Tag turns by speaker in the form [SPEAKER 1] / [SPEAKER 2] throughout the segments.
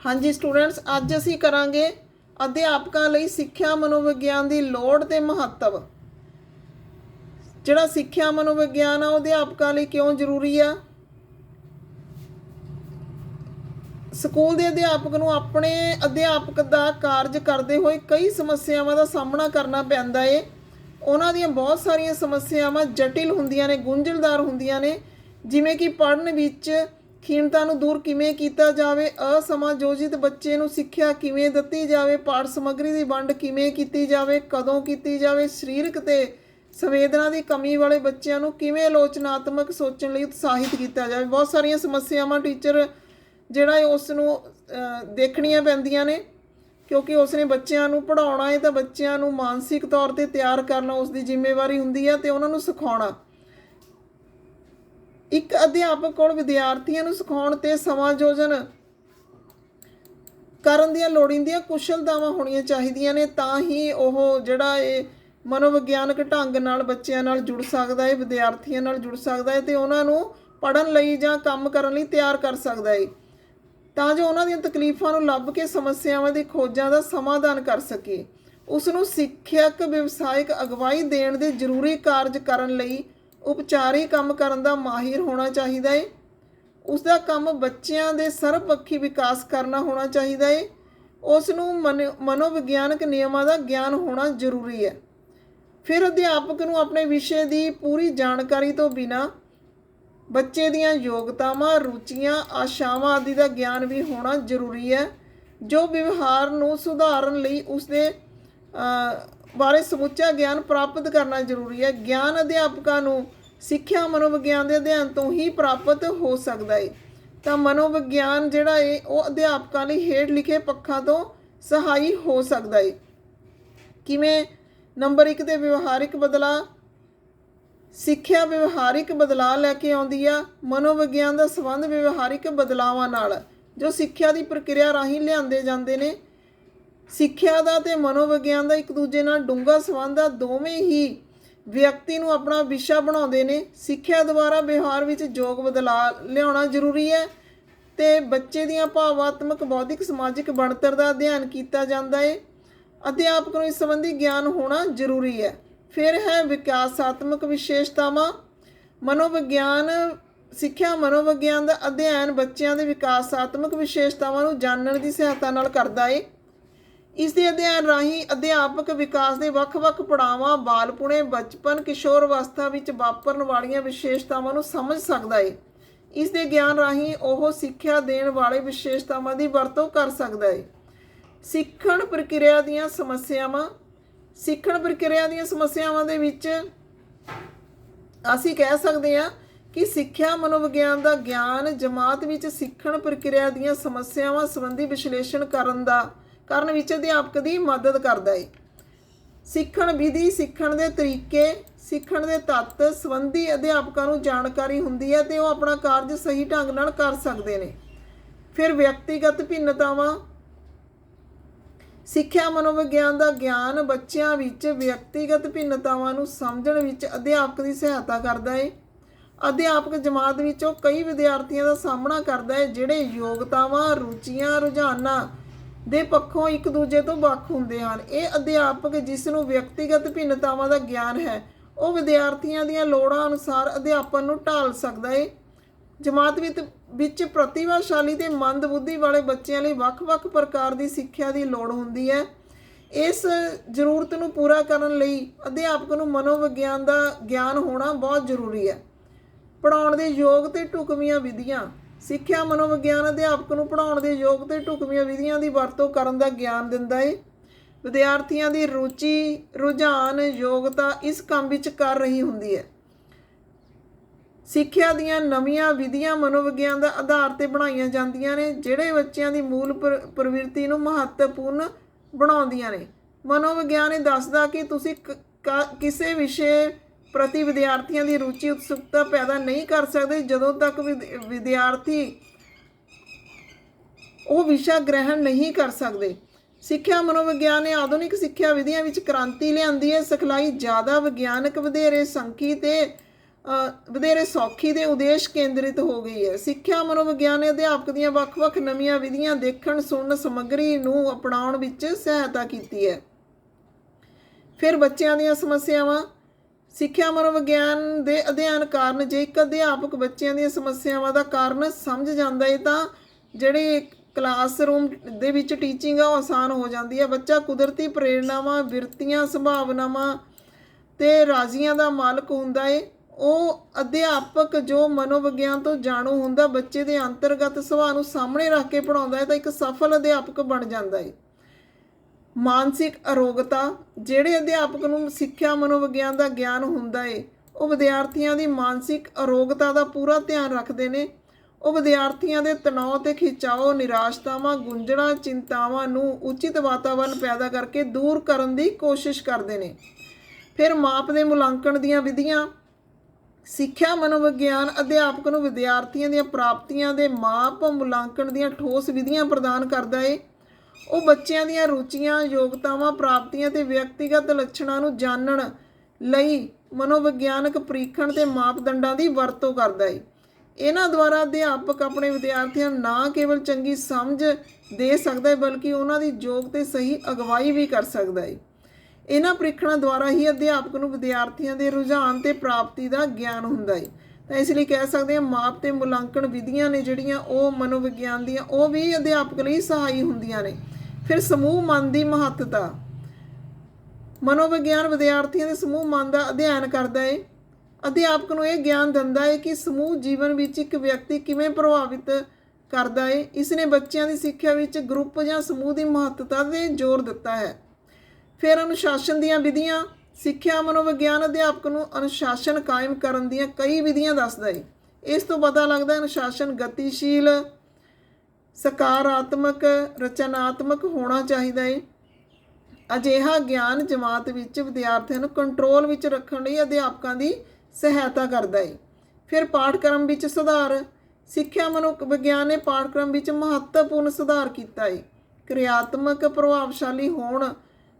[SPEAKER 1] हाँ जी स्टूडेंट्स, अज असी करांगे अध्यापकों लई सिक्ख्या मनोविग्यान की लोड़ ते महत्व। जिहड़ा सिक्ख्या मनोविग्यान आ अध्यापकों लई क्यों जरूरी आ। स्कूल के अध्यापक नूं अपने अध्यापक का कारज करते हुए कई समस्यावां का सामना करना पैंदा है। उन्हां दीयां बहुत सारियां समस्यावां जटिल हुंदियां ने, गुंझलदार हुंदियां ने, जिवें कि पढ़न विच खीणता नूं दूर किवें कीता जावे, असमायोजित बच्चे नूं सिੱਖਿਆ किवें दित्ती जावे, पाठ समग्री की वंड किवें कीती जावे, कदों कीती जावे, सरीरक ते संवेदना की कमी वाले बच्चों नूं किवें आलोचनात्मक सोचण लई उत्साहित किया जाए। बहुत सारियां समस्यावां टीचर ਜਿਹੜਾ ਉਸ ਨੂੰ ਦੇਖਣੀਆਂ ਪੈਂਦੀਆਂ ਨੇ, क्योंकि उसने बच्चों को पढ़ाना है तो बच्चों को मानसिक तौर पर तैयार करना उसकी जिम्मेवारी होंगी है तो उन्होंने सिखाना। एक अध्यापक को विद्यार्थियों को सिखाने ते समायोजन करन दियां लोड़ींदियां कुशलतावां होणीਆਂ ਚਾਹੀਦੀਆਂ ने, ਤਾਂ ही ਉਹ ਜਿਹੜਾ ਇਹ मनोविग्यानक ढंग नाल बच्चों नाल जुड़ सकता है, विद्यार्थियों नाल जुड़ सकता है तो उन्होंने पढ़न लई जां काम करन लई तैयार कर सकता है, ਤਾਂ ਜੋ ਉਹਨਾਂ ਦੀਆਂ ਤਕਲੀਫਾਂ ਨੂੰ ਲੱਭ ਕੇ ਸਮੱਸਿਆਵਾਂ ਦੀ ਖੋਜਾਂ ਦਾ ਸਮਾਧਾਨ ਕਰ ਸਕੇ। ਉਸ ਨੂੰ ਸਿੱਖਿਅਕ ਵਿਵਸਾਇਕ ਅਗਵਾਈ ਦੇਣ ਦੇ ਜ਼ਰੂਰੀ ਕਾਰਜ ਕਰਨ ਲਈ ਉਪਚਾਰੀ ਕੰਮ ਕਰਨ ਦਾ ਮਾਹਿਰ ਹੋਣਾ ਚਾਹੀਦਾ ਹੈ। ਉਸ ਦਾ ਕੰਮ ਬੱਚਿਆਂ ਦੇ ਸਰਬਪੱਖੀ ਵਿਕਾਸ ਕਰਨਾ ਹੋਣਾ ਚਾਹੀਦਾ ਹੈ। ਉਸ ਨੂੰ ਮਨੋਵਿਗਿਆਨਕ ਨਿਯਮਾਂ ਦਾ ਗਿਆਨ ਹੋਣਾ ਜ਼ਰੂਰੀ ਹੈ। ਫਿਰ ਅਧਿਆਪਕ ਨੂੰ ਆਪਣੇ ਵਿਸ਼ੇ ਦੀ ਪੂਰੀ ਜਾਣਕਾਰੀ ਤੋਂ ਬਿਨਾਂ बच्चे दियां योग्यतावां, रुचियां, आशावां आदि का ज्ञान भी होना जरूरी है, जो व्यवहार नूं सुधारन लई उसदे बारे समुचा ज्ञान प्राप्त करना जरूरी है। ज्ञान अध्यापकों नूं सिक्ख्या मनोविग्यान के अध्ययन तो ही प्राप्त हो सकता है। तो मनोविग्यान जिहड़ा है वो अध्यापकों लई हेठ लिखे पक्षां तो सहाई हो सकता है। किवें? नंबर 1 ते व्यवहारिक बदलाव। सिक्ख्या व्यवहारिक बदलाव लैके आउंदी आ। मनोविग्यान का संबंध व्यवहारिक बदलावां नाल जो सिक्ख्या की प्रक्रिया राही लिआंदे जांदे ने। सिक्ख्या का ते मनोविग्यान का एक दूजे नाल डूंगा संबंध आ। दोवें ही व्यक्ति नूं अपना विशा बनाउंदे ने। सिक्ख्या द्वारा व्यवहार विच योग बदलाव लिआउणा जरूरी है ते बच्चे दीआं भावात्मक, बौद्धिक, समाजिक बनतर का अध्ययन किया जाता है। अध्यापक नूं इस संबंधी ज्ञान होना जरूरी है। फिर है विकासात्मक विशेषतावां। मनोविग्यान सिक्ख्या मनोविग्यान का अध्ययन बच्चों के विकासात्मक विशेषतावां नूं जानण की सहायता नाल करदा है। इस दे अध्ययन राही अध्यापक विकास के ਵੱਖ-ਵੱਖ पड़ावां, बालपुणे, बचपन, किशोर अवस्था विच वापरन वालियां विशेषतावां नूं समझ सकदा है। इस दे ज्ञान राही ओह सिक्ख्या देण वाले विशेषतावां की वरतों कर सकदा है। सिੱਖਣ प्रक्रिया दीआं समस्यावां। सिੱਖਣ प्रक्रिया ਦੀਆਂ ਸਮੱਸਿਆਵਾਂ ਦੇ ਵਿੱਚ ਅਸੀਂ ਕਹਿ ਸਕਦੇ ਹਾਂ ਕਿ ਸਿੱਖਿਆ ਮਨੋਵਿਗਿਆਨ ਦਾ ਗਿਆਨ ਜਮਾਤ ਵਿੱਚ ਸਿੱਖਣ ਪ੍ਰਕਿਰਿਆ ਦੀਆਂ ਸਮੱਸਿਆਵਾਂ ਸੰਬੰਧੀ ਵਿਸ਼ਲੇਸ਼ਣ ਕਰਨ ਵਿੱਚ ਅਧਿਆਪਕ ਦੀ ਮਦਦ ਕਰਦਾ ਹੈ। ਸਿੱਖਣ ਵਿਧੀ, ਸਿੱਖਣ ਦੇ ਤਰੀਕੇ, ਸਿੱਖਣ ਦੇ ਤੱਤ ਸੰਬੰਧੀ ਅਧਿਆਪਕਾਂ ਨੂੰ ਜਾਣਕਾਰੀ ਹੁੰਦੀ ਹੈ ਤੇ ਉਹ ਆਪਣਾ ਕਾਰਜ ਸਹੀ ਢੰਗ ਨਾਲ ਕਰ ਸਕਦੇ ਨੇ। ਫਿਰ ਵਿਅਕਤੀਗਤ ਭਿੰਨਤਾਵਾਂ। सिक्ख्या मनोविग्यान का ज्ञान बच्चों विच व्यक्तिगत भिन्नतावां नूं समझण विच अध्यापक की सहायता करता है। अध्यापक जमात विचों कई विद्यार्थियों का सामना करता है जिहड़े योग्यतावां, रुचियां, रुझानां दे पक्षों एक दूजे तो ਵੱਖ ਹੁੰਦੇ ਹਨ। ਇਹ अध्यापक जिस नूं व्यक्तिगत भिन्नतावां का ज्ञान है ਉਹ विद्यार्थियों दीआं लोड़ां अनुसार अध्यापन नूं ढाल सकता है। जमात ਵਿੱਚ प्रतिभाशाली ਤੇ ਮੰਦ ਬੁੱਧੀ ਵਾਲੇ ਬੱਚਿਆਂ ਲਈ ਵੱਖ-ਵੱਖ ਪ੍ਰਕਾਰ ਦੀ ਸਿੱਖਿਆ ਦੀ ਲੋੜ ਹੁੰਦੀ ਹੈ। ਇਸ ਜ਼ਰੂਰਤ ਨੂੰ ਪੂਰਾ ਕਰਨ ਲਈ ਅਧਿਆਪਕ ਨੂੰ ਮਨੋਵਿਗਿਆਨ ਦਾ ਗਿਆਨ ਹੋਣਾ ਬਹੁਤ ਜ਼ਰੂਰੀ ਹੈ। ਪੜਾਉਣ ਦੇ ਯੋਗ ਤੇ ਢੁਕਵੀਆਂ ਵਿਧੀਆਂ। ਸਿੱਖਿਆ ਮਨੋਵਿਗਿਆਨ ਅਧਿਆਪਕ ਨੂੰ ਪੜਾਉਣ ਦੇ ਯੋਗ ਤੇ ਢੁਕਵੀਆਂ ਵਿਧੀਆਂ ਦੀ ਵਰਤੋਂ ਕਰਨ ਦਾ ਗਿਆਨ ਦਿੰਦਾ ਹੈ। ਵਿਦਿਆਰਥੀਆਂ ਦੀ ਰੁਚੀ, ਰੁਝਾਨ, ਯੋਗਤਾ ਇਸ ਕੰਮ ਵਿੱਚ ਕਰ ਰਹੀ ਹੁੰਦੀ ਹੈ। ਸਿੱਖਿਆ ਦੀਆਂ ਨਵੀਆਂ ਵਿਧੀਆਂ ਮਨੋਵਿਗਿਆਨ ਦਾ ਆਧਾਰ ਤੇ ਬਣਾਈਆਂ ਜਾਂਦੀਆਂ ਨੇ ਜਿਹੜੇ ਬੱਚਿਆਂ ਦੀ ਮੂਲ ਪ੍ਰਵਿਰਤੀ ਨੂੰ ਮਹੱਤਵਪੂਰਨ ਬਣਾਉਂਦੀਆਂ ਨੇ। ਮਨੋਵਿਗਿਆਨ ਇਹ ਦੱਸਦਾ ਕਿ ਤੁਸੀਂ ਕਿਸੇ ਵਿਸ਼ੇ ਪ੍ਰਤੀ ਵਿਦਿਆਰਥੀਆਂ ਦੀ ਰੁਚੀ, ਉਤਸੁਕਤਾ ਪੈਦਾ ਨਹੀਂ ਕਰ ਸਕਦੇ ਜਦੋਂ ਤੱਕ ਵਿਦਿਆਰਥੀ ਉਹ ਵਿਸ਼ਾ ਗ੍ਰਹਿਣ ਨਹੀਂ ਕਰ ਸਕਦੇ। ਸਿੱਖਿਆ ਮਨੋਵਿਗਿਆਨ ਨੇ ਆਧੁਨਿਕ ਸਿੱਖਿਆ ਵਿਧੀਆਂ ਵਿੱਚ ਕ੍ਰਾਂਤੀ ਲਿਆਂਦੀ ਹੈ। ਸਿਖਲਾਈ ਜ਼ਿਆਦਾ ਵਿਗਿਆਨਕ, ਵਧੇਰੇ ਸੰਖੀ ਤੇ ਵਧੇਰੇ ਸੌਖੀ ਤੇ ਉਦੇਸ਼ ਕੇਂਦਰਿਤ ਹੋ ਗਈ ਹੈ। ਸਿੱਖਿਆ ਮਨੋਵਿਗਿਆਨ ਨੇ ਅਧਿਆਪਕ ਦੀਆਂ ਵੱਖ-ਵੱਖ ਨਵੀਆਂ ਵਿਧੀਆਂ ਦੇਖਣ ਸੁਣਨ ਸਮੱਗਰੀ ਨੂੰ ਅਪਣਾਉਣ ਵਿੱਚ ਸਹਾਇਤਾ ਕੀਤੀ ਹੈ। ਫਿਰ ਬੱਚਿਆਂ ਦੀਆਂ ਸਮੱਸਿਆਵਾਂ। ਸਿੱਖਿਆ ਮਨੋਵਿਗਿਆਨ ਦੇ ਅਧਿਐਨ ਕਾਰਨ ਜੇ ਇੱਕ ਅਧਿਆਪਕ ਬੱਚਿਆਂ ਦੀਆਂ ਸਮੱਸਿਆਵਾਂ ਦਾ ਕਾਰਨ ਸਮਝ ਜਾਂਦਾ ਹੈ ਤਾਂ ਜਿਹੜੀ ਕਲਾਸਰੂਮ ਦੇ ਵਿੱਚ ਟੀਚਿੰਗ ਆ ਉਹ ਆਸਾਨ ਹੋ ਜਾਂਦੀ ਹੈ। ਬੱਚਾ ਕੁਦਰਤੀ ਪ੍ਰੇਰਨਾਵਾਂ, ਬਿਰਤੀਆਂ, ਸੰਭਾਵਨਾਵਾਂ ਤੇ ਰਾਜ਼ੀਆਂ ਦਾ ਮਾਲਕ ਹੁੰਦਾ ਹੈ। ਉਹ ਅਧਿਆਪਕ ਜੋ ਮਨੋਵਿਗਿਆਨ ਤੋਂ ਜਾਣੂ ਹੁੰਦਾ, ਬੱਚੇ ਦੇ ਅੰਤਰਗਤ ਸੁਭਾਅ ਨੂੰ ਸਾਹਮਣੇ ਰੱਖ ਕੇ ਪੜ੍ਹਾਉਂਦਾ ਹੈ ਤਾਂ ਇੱਕ ਸਫਲ ਅਧਿਆਪਕ ਬਣ ਜਾਂਦਾ ਹੈ। ਮਾਨਸਿਕ ਅਰੋਗਤਾ। ਜਿਹੜੇ ਅਧਿਆਪਕ ਨੂੰ ਸਿੱਖਿਆ ਮਨੋਵਿਗਿਆਨ ਦਾ ਗਿਆਨ ਹੁੰਦਾ ਹੈ ਉਹ ਵਿਦਿਆਰਥੀਆਂ ਦੀ ਮਾਨਸਿਕ ਅਰੋਗਤਾ ਦਾ ਪੂਰਾ ਧਿਆਨ ਰੱਖਦੇ ਨੇ। ਉਹ ਵਿਦਿਆਰਥੀਆਂ ਦੇ ਤਣਾਅ ਤੇ ਖਿਚਾਓ, ਨਿਰਾਸ਼ਤਾਵਾਂ, ਗੁੰਝਲਾਂ, ਚਿੰਤਾਵਾਂ ਨੂੰ ਉਚਿਤ ਵਾਤਾਵਰਣ ਪੈਦਾ ਕਰਕੇ ਦੂਰ ਕਰਨ ਦੀ ਕੋਸ਼ਿਸ਼ ਕਰਦੇ ਨੇ। ਫਿਰ ਮਾਪ ਦੇ ਮੁਲਾਂਕਣ ਦੀਆਂ ਵਿਧੀਆਂ। ਸਿੱਖਿਆ ਮਨੋਵਿਗਿਆਨ ਅਧਿਆਪਕ ਨੂੰ ਵਿਦਿਆਰਥੀਆਂ ਦੀਆਂ ਪ੍ਰਾਪਤੀਆਂ ਦੇ ਮਾਪ ਮੁਲਾਂਕਣ ਦੀਆਂ ਠੋਸ ਵਿਧੀਆਂ ਪ੍ਰਦਾਨ ਕਰਦਾ ਹੈ। ਉਹ ਬੱਚਿਆਂ ਦੀਆਂ ਰੁਚੀਆਂ, ਯੋਗਤਾਵਾਂ, ਪ੍ਰਾਪਤੀਆਂ ਤੇ ਵਿਅਕਤੀਗਤ ਲੱਛਣਾਂ ਨੂੰ ਜਾਣਨ ਲਈ ਮਨੋਵਿਗਿਆਨਕ ਪ੍ਰੀਖਣ ਤੇ ਮਾਪਦੰਡਾਂ ਦੀ ਵਰਤੋਂ ਕਰਦਾ ਹੈ। ਇਹਨਾਂ ਦੁਆਰਾ ਅਧਿਆਪਕ ਆਪਣੇ ਵਿਦਿਆਰਥੀਆਂ ਨੂੰ ਨਾ ਕੇਵਲ ਚੰਗੀ ਸਮਝ ਦੇ ਸਕਦਾ ਹੈ ਬਲਕਿ ਉਹਨਾਂ ਦੀ ਯੋਗ ਤੇ ਸਹੀ ਅਗਵਾਈ ਵੀ ਕਰ ਸਕਦਾ ਹੈ। ਇਹਨਾਂ ਪ੍ਰੀਖਣਾਂ ਦੁਆਰਾ ਹੀ ਅਧਿਆਪਕ ਨੂੰ ਵਿਦਿਆਰਥੀਆਂ ਦੇ ਰੁਝਾਨ ਤੇ ਪ੍ਰਾਪਤੀ ਦਾ ਗਿਆਨ ਹੁੰਦਾ ਹੈ। ਤਾਂ ਇਸ ਲਈ ਕਹਿ ਸਕਦੇ ਹਾਂ ਮਾਪ ਤੇ ਮੁਲਾਂਕਣ ਵਿਧੀਆਂ ਨੇ ਜਿਹੜੀਆਂ ਉਹ ਮਨੋਵਿਗਿਆਨ ਦੀਆਂ ਉਹ ਵੀ ਅਧਿਆਪਕ ਲਈ ਸਹਾਈ ਹੁੰਦੀਆਂ ਨੇ। ਫਿਰ ਸਮੂਹ ਮਨ ਦੀ ਮਹੱਤਤਾ। ਮਨੋਵਿਗਿਆਨ ਵਿਦਿਆਰਥੀਆਂ ਦੇ ਸਮੂਹ ਮਨ ਦਾ ਅਧਿਐਨ ਕਰਦਾ ਹੈ। ਅਧਿਆਪਕ ਨੂੰ ਇਹ ਗਿਆਨ ਦਿੰਦਾ ਹੈ ਕਿ ਸਮੂਹ ਜੀਵਨ ਵਿੱਚ ਇੱਕ ਵਿਅਕਤੀ ਕਿਵੇਂ ਪ੍ਰਭਾਵਿਤ ਕਰਦਾ ਹੈ। ਇਸ ਨੇ ਬੱਚਿਆਂ ਦੀ ਸਿੱਖਿਆ ਵਿੱਚ ਗਰੁੱਪ ਜਾਂ ਸਮੂਹ ਦੀ ਮਹੱਤਤਾ 'ਤੇ ਜ਼ੋਰ ਦਿੱਤਾ ਹੈ। ਫਿਰ ਅਨੁਸ਼ਾਸਨ ਦੀਆਂ ਵਿਧੀਆਂ। ਸਿੱਖਿਆ ਮਨੋਵਿਗਿਆਨ ਅਧਿਆਪਕ ਨੂੰ ਅਨੁਸ਼ਾਸਨ ਕਾਇਮ ਕਰਨ ਦੀਆਂ ਕਈ ਵਿਧੀਆਂ ਦੱਸਦਾ ਹੈ। ਇਸ ਤੋਂ ਪਤਾ ਲੱਗਦਾ ਹੈ ਅਨੁਸ਼ਾਸਨ ਗਤੀਸ਼ੀਲ, ਸਕਾਰਾਤਮਕ, ਰਚਨਾਤਮਕ ਹੋਣਾ ਚਾਹੀਦਾ ਹੈ। ਅਜਿਹਾ ਗਿਆਨ ਜਮਾਤ ਵਿੱਚ ਵਿਦਿਆਰਥੀਆਂ ਨੂੰ ਕੰਟਰੋਲ ਵਿੱਚ ਰੱਖਣ ਲਈ ਅਧਿਆਪਕਾਂ ਦੀ ਸਹਾਇਤਾ ਕਰਦਾ ਹੈ। ਫਿਰ ਪਾਠਕ੍ਰਮ ਵਿੱਚ ਸੁਧਾਰ। ਸਿੱਖਿਆ ਮਨੋਵਿਗਿਆਨ ਨੇ ਪਾਠਕ੍ਰਮ ਵਿੱਚ ਮਹੱਤਵਪੂਰਨ ਸੁਧਾਰ ਕੀਤਾ ਹੈ। ਕਿਰਿਆਤਮਕ ਪ੍ਰਭਾਵਸ਼ਾਲੀ ਹੋਣ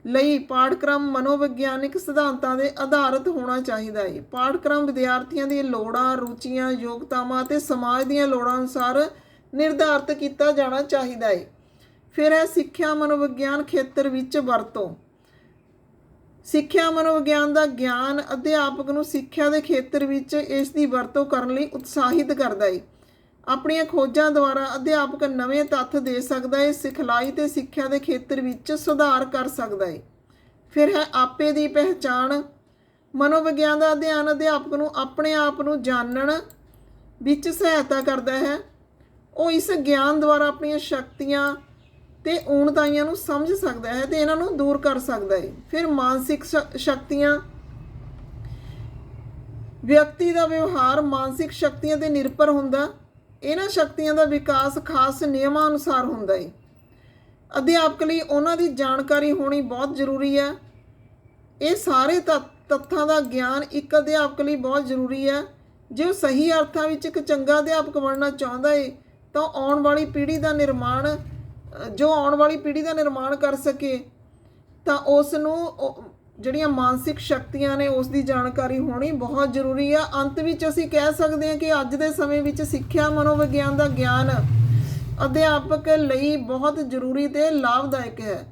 [SPEAKER 1] ਲਈ ਪਾਠਕ੍ਰਮ ਮਨੋਵਿਗਿਆਨਿਕ ਸਿਧਾਂਤਾਂ ਦੇ ਆਧਾਰਿਤ ਹੋਣਾ ਚਾਹੀਦਾ ਹੈ। ਪਾਠਕ੍ਰਮ ਵਿਦਿਆਰਥੀਆਂ ਦੀਆਂ ਲੋੜਾਂ, ਰੁਚੀਆਂ, ਯੋਗਤਾਵਾਂ ਅਤੇ ਸਮਾਜ ਦੀਆਂ ਲੋੜਾਂ ਅਨੁਸਾਰ ਨਿਰਧਾਰਿਤ ਕੀਤਾ ਜਾਣਾ ਚਾਹੀਦਾ ਹੈ। ਫਿਰ ਹੈ ਸਿੱਖਿਆ ਮਨੋਵਿਗਿਆਨ ਖੇਤਰ ਵਿੱਚ ਵਰਤੋਂ। ਸਿੱਖਿਆ ਮਨੋਵਿਗਿਆਨ ਦਾ ਗਿਆਨ ਅਧਿਆਪਕ ਨੂੰ ਸਿੱਖਿਆ ਦੇ ਖੇਤਰ ਵਿੱਚ ਇਸ ਦੀ ਵਰਤੋਂ ਕਰਨ ਲਈ ਉਤਸ਼ਾਹਿਤ ਕਰਦਾ ਹੈ। ਆਪਣੀਆਂ ਖੋਜਾਂ ਦੁਆਰਾ ਅਧਿਆਪਕ ਨਵੇਂ ਤੱਥ ਦੇ ਸਕਦਾ ਹੈ, ਸਿਖਲਾਈ ਤੇ ਸਿੱਖਿਆ ਦੇ ਖੇਤਰ ਵਿੱਚ ਸੁਧਾਰ ਕਰ ਸਕਦਾ ਹੈ। ਫਿਰ ਹੈ ਆਪੇ ਦੀ ਪਹਿਚਾਣ। ਮਨੋਵਿਗਿਆਨ ਦਾ ਅਧਿਐਨ ਅਧਿਆਪਕ ਨੂੰ ਆਪਣੇ ਆਪ ਨੂੰ ਜਾਣਨ ਵਿੱਚ ਸਹਾਇਤਾ ਕਰਦਾ ਹੈ। ਉਹ ਇਸ ਗਿਆਨ ਦੁਆਰਾ ਆਪਣੀਆਂ ਸ਼ਕਤੀਆਂ ਤੇ ਊਣਤਾਈਆਂ ਨੂੰ ਸਮਝ ਸਕਦਾ ਹੈ ਤੇ ਇਹਨਾਂ ਨੂੰ ਦੂਰ ਕਰ ਸਕਦਾ ਹੈ। ਫਿਰ ਮਾਨਸਿਕ ਸ਼ਕਤੀਆਂ। ਵਿਅਕਤੀ ਦਾ ਵਿਵਹਾਰ ਮਾਨਸਿਕ ਸ਼ਕਤੀਆਂ 'ਤੇ ਨਿਰਭਰ ਹੁੰਦਾ। ਇਹਨਾਂ ਸ਼ਕਤੀਆਂ ਦਾ ਵਿਕਾਸ ਖਾਸ ਨਿਯਮਾਂ ਅਨੁਸਾਰ ਹੁੰਦਾ ਹੈ। ਅਧਿਆਪਕ ਲਈ ਉਹਨਾਂ ਦੀ ਜਾਣਕਾਰੀ ਹੋਣੀ ਬਹੁਤ ਜ਼ਰੂਰੀ ਹੈ। ਇਹ ਸਾਰੇ ਤੱਥਾਂ ਦਾ ਗਿਆਨ ਇੱਕ ਅਧਿਆਪਕ ਲਈ ਬਹੁਤ ਜ਼ਰੂਰੀ ਹੈ। ਜੇ ਉਹ ਸਹੀ ਅਰਥਾਂ ਵਿੱਚ ਇੱਕ ਚੰਗਾ ਅਧਿਆਪਕ ਬਣਨਾ ਚਾਹੁੰਦਾ ਹੈ ਤਾਂ ਆਉਣ ਵਾਲੀ ਪੀੜ੍ਹੀ ਦਾ ਨਿਰਮਾਣ ਕਰ ਸਕੇ ਤਾਂ ਉਸ ਨੂੰ ਜਿਹੜੀਆਂ ਮਾਨਸਿਕ ਸ਼ਕਤੀਆਂ ਨੇ ਉਸ ਦੀ ਜਾਣਕਾਰੀ ਹੋਣੀ ਬਹੁਤ ਜ਼ਰੂਰੀ ਆ। ਅੰਤ ਵਿੱਚ ਅਸੀਂ ਕਹਿ ਸਕਦੇ ਹਾਂ ਕਿ ਅੱਜ ਦੇ ਸਮੇਂ ਵਿੱਚ ਸਿੱਖਿਆ ਮਨੋਵਿਗਿਆਨ ਦਾ ਗਿਆਨ ਅਧਿਆਪਕ ਲਈ ਬਹੁਤ ਜ਼ਰੂਰੀ ਤੇ ਲਾਭਦਾਇਕ ਹੈ।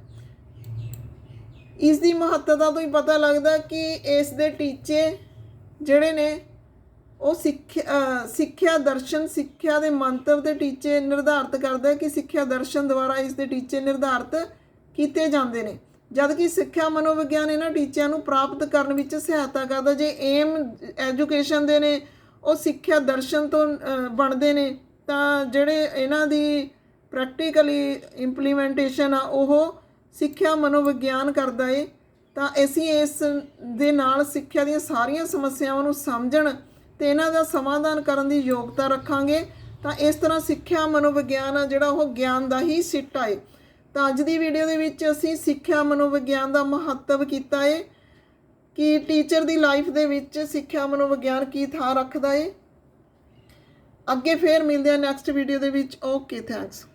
[SPEAKER 1] ਇਸ ਦੀ ਮਹੱਤਤਾ ਤੋਂ ਹੀ ਪਤਾ ਲੱਗਦਾ ਕਿ ਇਸ ਦੇ ਟੀਚੇ ਜਿਹੜੇ ਨੇ ਉਹ ਸਿੱਖਿਆ ਦਰਸ਼ਨ ਸਿੱਖਿਆ ਦੇ ਮੰਤਵ ਦੇ ਟੀਚੇ ਨਿਰਧਾਰਿਤ ਕਰਦਾ ਹੈ ਕਿ ਸਿੱਖਿਆ ਦਰਸ਼ਨ ਦੁਆਰਾ ਇਸ ਦੇ ਟੀਚੇ ਨਿਰਧਾਰਿਤ ਕੀਤੇ ਜਾਂਦੇ ਨੇ, ਜਦ ਕਿ ਸਿੱਖਿਆ ਮਨੋਵਿਗਿਆਨ ਇਹਨਾਂ ਟੀਚਿਆਂ ਨੂੰ ਪ੍ਰਾਪਤ ਕਰਨ ਵਿੱਚ ਸਹਾਇਤਾ ਕਰਦਾ। ਜੇ ਏਮ ਐਜੂਕੇਸ਼ਨ ਦੇ ਨੇ ਉਹ ਸਿੱਖਿਆ ਦਰਸ਼ਨ ਤੋਂ ਬਣਦੇ ਨੇ ਤਾਂ ਜਿਹੜੇ ਇਹਨਾਂ ਦੀ ਪ੍ਰੈਕਟੀਕਲੀ ਇੰਪਲੀਮੈਂਟੇਸ਼ਨ ਆ ਉਹ ਸਿੱਖਿਆ ਮਨੋਵਿਗਿਆਨ ਕਰਦਾ ਹੈ। ਤਾਂ ਅਸੀਂ ਇਸ ਦੇ ਨਾਲ ਸਿੱਖਿਆ ਦੀਆਂ ਸਾਰੀਆਂ ਸਮੱਸਿਆਵਾਂ ਨੂੰ ਸਮਝਣ ਤੇ ਇਹਨਾਂ ਦਾ ਸਮਾਧਾਨ ਕਰਨ ਦੀ ਯੋਗਤਾ ਰੱਖਾਂਗੇ। ਤਾਂ ਇਸ ਤਰ੍ਹਾਂ ਸਿੱਖਿਆ ਮਨੋਵਿਗਿਆਨ ਆ ਜਿਹੜਾ ਉਹ ਗਿਆਨ ਦਾ ਹੀ ਸਿੱਟਾ ਹੈ। ਤਾਂ ਅੱਜ ਦੀ ਵੀਡੀਓ ਦੇ ਵਿੱਚ ਅਸੀਂ ਸਿੱਖਿਆ ਮਨੋਵਿਗਿਆਨ ਦਾ ਮਹੱਤਵ ਕੀਤਾ ਹੈ ਕਿ ਟੀਚਰ ਦੀ ਲਾਈਫ ਦੇ ਵਿੱਚ ਸਿੱਖਿਆ ਮਨੋਵਿਗਿਆਨ ਕੀ ਥਾਂ ਰੱਖਦਾ ਹੈ। ਅੱਗੇ ਫੇਰ ਮਿਲਦੇ ਹਾਂ ਨੈਕਸਟ ਵੀਡੀਓ ਦੇ ਵਿੱਚ। Okay, thanks.